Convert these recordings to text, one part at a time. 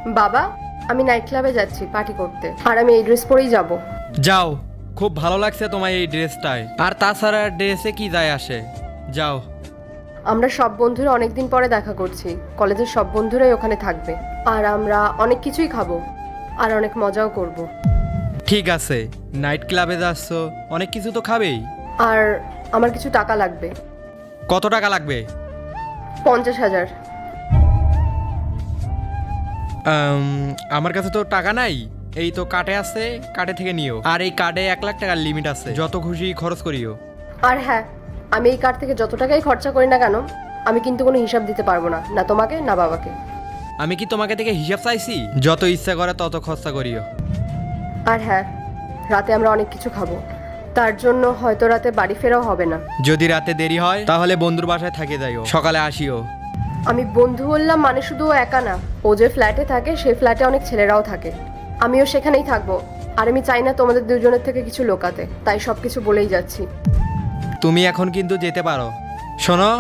বাবা, আমি নাইট ক্লাবে যাচ্ছি পার্টি করতে, আর আমি এই ড্রেস পরেই যাব। যাও, খুব ভালো লাগছে তোমার এই ড্রেসটায়। আর তাছাড়া ড্রেসে কি যায় আসে, যাও। আমরা সব বন্ধুরা অনেকদিন পরে দেখা করছি, কলেজের সব বন্ধুরাই ওখানে থাকবে, আর আমরা অনেক কিছুই খাবো আর অনেক মজাও করব। ঠিক আছে, নাইট ক্লাবে যাচ্ছ, অনেক কিছু তো খাবেই। আর আমার কিছু টাকা লাগবে। কত টাকা লাগবে? 50,000। আমার কাছে তো টাকা নাই, এই তো কার্ডে আছে, কার্ডে থেকে নিও। আর এই কার্ডে 1 লাখ টাকার লিমিট আছে, যত খুশি খরচ করিও। আর হ্যাঁ, আমি এই কার্ড থেকে যত টাকাই খরচা করি না কেন, আমি কিন্তু কোনো হিসাব দিতে পারবো না, না তোমাকে না বাবাকে। আমি কি তোমাকে থেকে হিসাব চাইছি? যত ইচ্ছা করে তত খরচা করিও। আর হ্যাঁ, রাতে আমরা অনেক কিছু খাবো, তার জন্য হয়তো রাতে বাড়ি ফেরাও হবে না। যদি রাতে দেরি হয় তাহলে বন্ধুর বাসায় থাকে যাইও, সকালে আসিও। আমি বন্ধু বললাম মানে শুধু ও একা না, ও যে ফ্ল্যাটে থাকে সেই ফ্ল্যাটে অনেক ছেলেরাও থাকে, আমিও সেখানেই থাকবো। আর আমি চাই না তোমাদের দুজনের থেকে কিছু লোকাতে, তাই সব কিছু বলেই যাচ্ছি। তুমি এখন কিন্তু যেতে পারো। শোনো,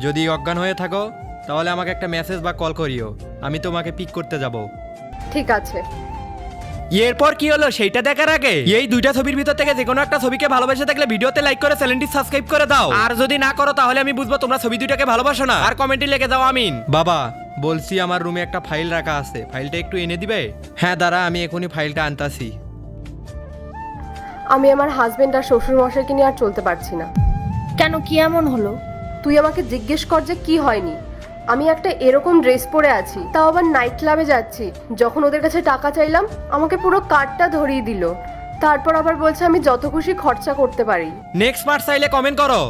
যদি অজ্ঞান হয়ে থাকো তাহলে আমাকে একটা মেসেজ বা কল করিও, আমি তোমাকে পিক করতে যাব। ঠিক আছে। এরপর কি হলো সেইটা দেখার আগে এই দুইটা ছবির ভিতর থেকে যে কোনো একটা ছবিকে ভালোবেসে থাকলে ভিডিওতে লাইক করে চ্যানেলটি সাবস্ক্রাইব করে দাও। আর যদি না করো তাহলে আমি বুঝবো তোমরা ছবি দুইটাকে ভালোবাসো না। আর কমেন্টে লিখে দাও আমিন। বাবা, বলছি আমার রুমে একটা ফাইল রাখা আছে, ফাইলটা একটু এনে দিবে? হ্যাঁ দাঁড়া, আমি এখনই ফাইলটা আনতাছি। আমি আমার হাজবেন্ড আর শ্বশুর মশাইকে নিয়ে আর চলতে পারছি না। কেন, কি এমন হলো? তুই আমাকে জিজ্ঞেস কর যে কি হয়নি। আমি একটা এরকম ড্রেস পরে আছি, তাও আবার নাইট ক্লাবে যাচ্ছি, যখন ওদের কাছে টাকা চাইলাম আমাকে পুরো কার্ডটা ধরিয়ে দিল, তারপর আবার বলছে আমি যত খুশি খরচা করতে পারি। নেক্সট পার্ট চাইলে কমেন্ট করো।